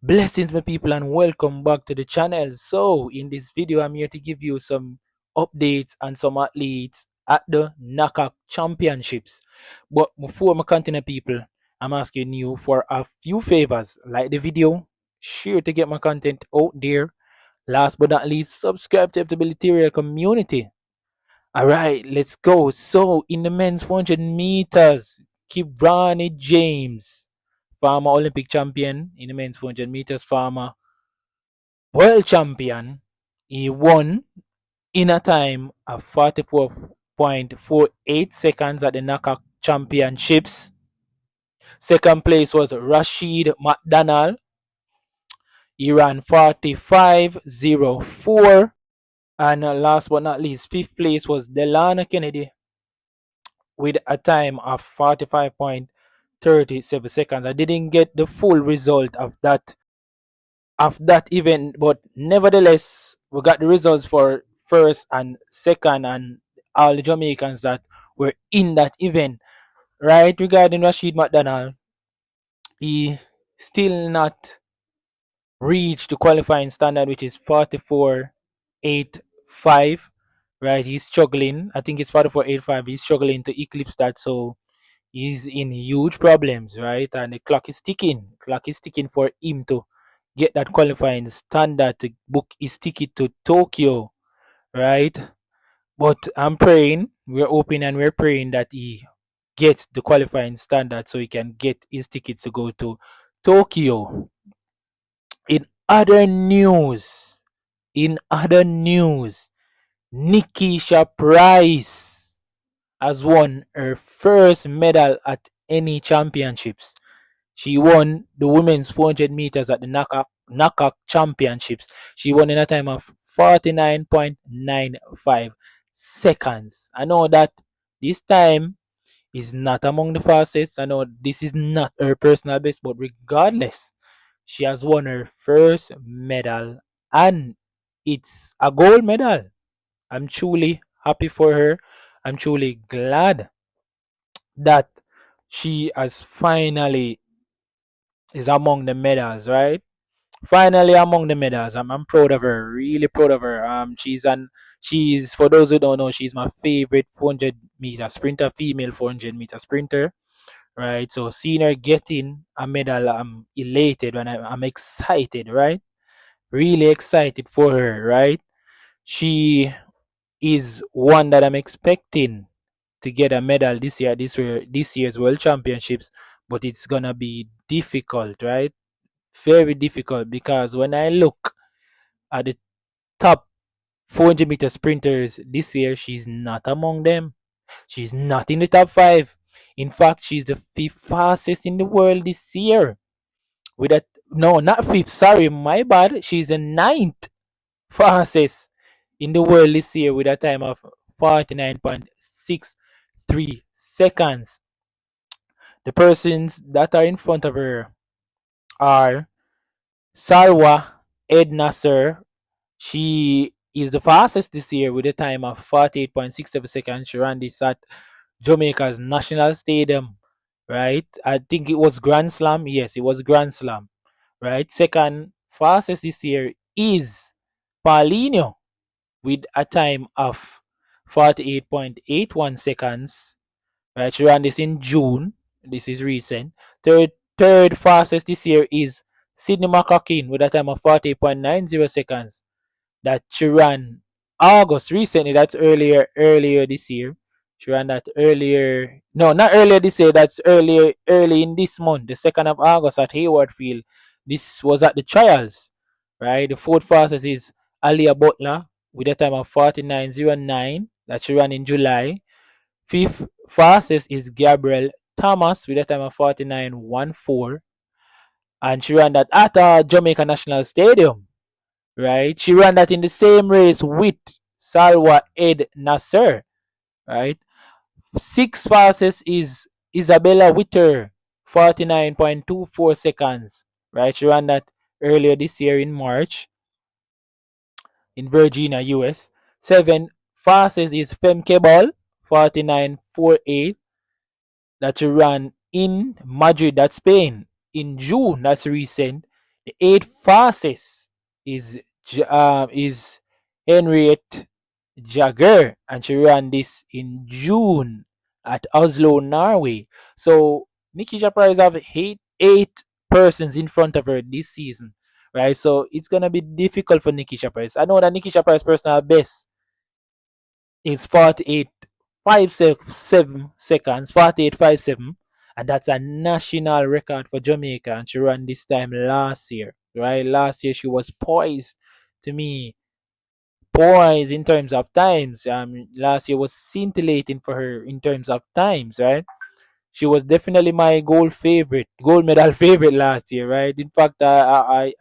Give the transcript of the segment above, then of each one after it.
Blessings, my people, and welcome back to the channel. So in this video I'm here to give you some updates and some athletes at the NACAC championships. But before I continue, people, I'm asking you for a few favors. Like the video, share to get my content out there. Last but not least, subscribe to the Ability community. Alright, let's go. So in the men's 400 meters, Kibrani James, former Olympic champion in the men's 400 meters, former world champion. He won in a time of 44.48 seconds at the NACAC championships. Second place was Rusheen McDonald. He ran 45.04. And last but not least, fifth place was Delana Kennedy with a time of 45.37 seconds. I didn't get the full result of that event, but nevertheless we got the results for first and second and all the Jamaicans that were in that event. Right, regarding Rusheen McDonald, he still not reached the qualifying standard, which is 44.85. Right, he's struggling. I think it's 44.85. He's struggling to eclipse that, so he's in huge problems, right? And the clock is ticking. Clock is ticking for him to get that qualifying standard to book his ticket to Tokyo, right? But I'm praying, we're hoping and we're praying that he gets the qualifying standard so he can get his tickets to go to Tokyo. In other news, Nikisha Price has won her first medal at any championships. She won the women's 400 meters at the NACAC championships. She won in a time of 49.95 seconds. I know that this time is not among the fastest. I know this is not her personal best, but regardless, she has won her first medal and it's a gold medal. I'm truly happy for her. I'm truly glad that she has finally is among the medals, right? Finally among the medals. I'm proud of her, really proud of her. She's, for those who don't know, she's my favorite 400 meter sprinter, female 400 meter sprinter, right? So seeing her getting a medal, I'm elated and I'm excited, right? Really excited for her, right? She is one that I'm expecting to get a medal this year's World Championships, but it's gonna be difficult, right? Very difficult, because when I look at the top 400 meter sprinters this year, she's not among them. She's not in the top 5. In fact, she's the 5th fastest in the world this year. With that, no, not 5th, sorry, my bad. She's the 9th fastest in the world this year with a time of 49.63 seconds. The persons that are in front of her are Salwa Edna Sir. She is the fastest this year with a time of 48.67 seconds. She ran this at Jamaica's National Stadium, right? I think it was Grand Slam. Yes, it was Grand Slam, right? Second fastest this year is Paulinho with a time of 48.81 seconds, right? She ran this in June. This is recent. Third fastest this year is Sydney McCakin with a time of 40.90 seconds that she ran August recently. That's earlier this year. She ran that earlier. No, not earlier this year. That's early in this month, the 2nd of August at Hayward Field. This was at the trials, right? The fourth fastest is Alia Butler with a time of 49.09 that she ran in July. Fifth fastest is Gabriel Thomas with a time of 49.14, and she ran that at Jamaica National Stadium, right? She ran that in the same race with Salwa Ed Nasser, right? Sixth fastest is Isabella Witter, 49.24 seconds, right? She ran that earlier this year in March in Virginia, US. Seventh fastest is Femke Ball, 49.48, that she ran in Madrid, that's Spain, in June. That's recent. The eighth fastest is Henriette Jagger, and she ran this in June at Oslo, Norway. So Nikisha Price have eight persons in front of her this season, right? So it's gonna be difficult for Nikisha Price. I know that Nikisha Price personal best is 48.57 seconds, 48.57, and that's a national record for Jamaica. And she ran this time last year, right? Last year she was poised to me, poised in terms of times. Last year was scintillating for her in terms of times, right? She was definitely my gold medal favorite last year, right? In fact, I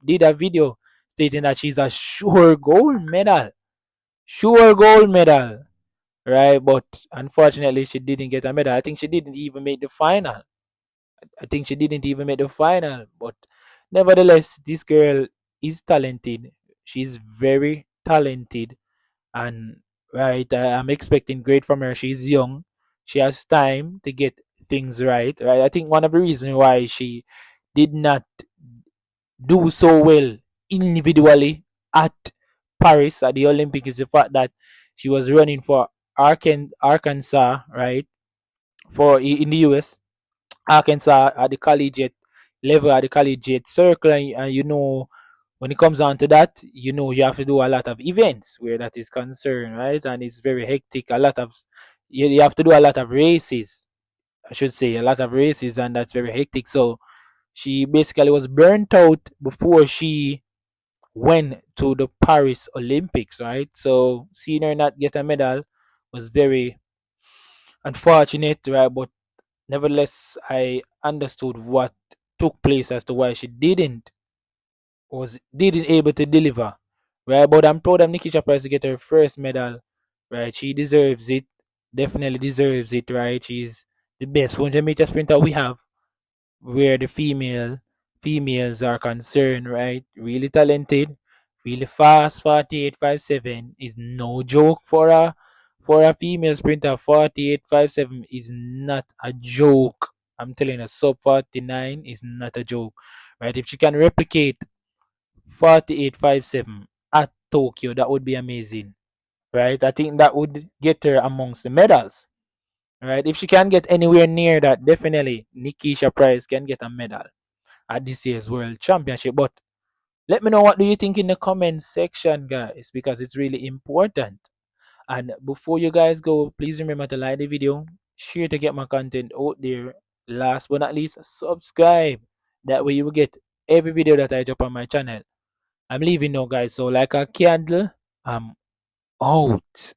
did a video stating that she's a sure gold medal, right? But unfortunately, she didn't get a medal. I think she didn't even make the final. But nevertheless, this girl is talented. She's very talented, and right, I'm expecting great from her. She's young. She has time to get things right. Right. I think one of the reasons why she did not do so well individually at Paris at the Olympic is the fact that she was running for Arkansas, right? In the US, Arkansas at the collegiate level, at the collegiate circle, and when it comes down to that, you have to do a lot of events where that is concerned, right? And it's very hectic. You have to do a lot of races, I should say, a lot of races, and that's very hectic. So she basically was burnt out before she went to the Paris Olympics, right? So seeing her not get a medal was very unfortunate, right? But nevertheless, I understood what took place as to why she didn't able to deliver, right? But I'm proud of Nikisha Price to get her first medal, right? She deserves it, definitely deserves it, right? She's the best 100-meter sprinter we have, where the females are concerned, right? Really talented, really fast. 48.57 is no joke for a female sprinter. 48.57 is not a joke. I'm telling you, sub 49 is not a joke, right? If she can replicate 48.57 at Tokyo, that would be amazing, right? I think that would get her amongst the medals, right? If she can get anywhere near that, definitely Nikisha Price can get a medal at this year's World Championship. But let me know what do you think in the comment section, guys, because it's really important. And before you guys go, please remember to like the video, share to get my content out there. Last but not least, subscribe. That way you will get every video that I drop on my channel. I'm leaving now, guys. So like a candle, I'm out.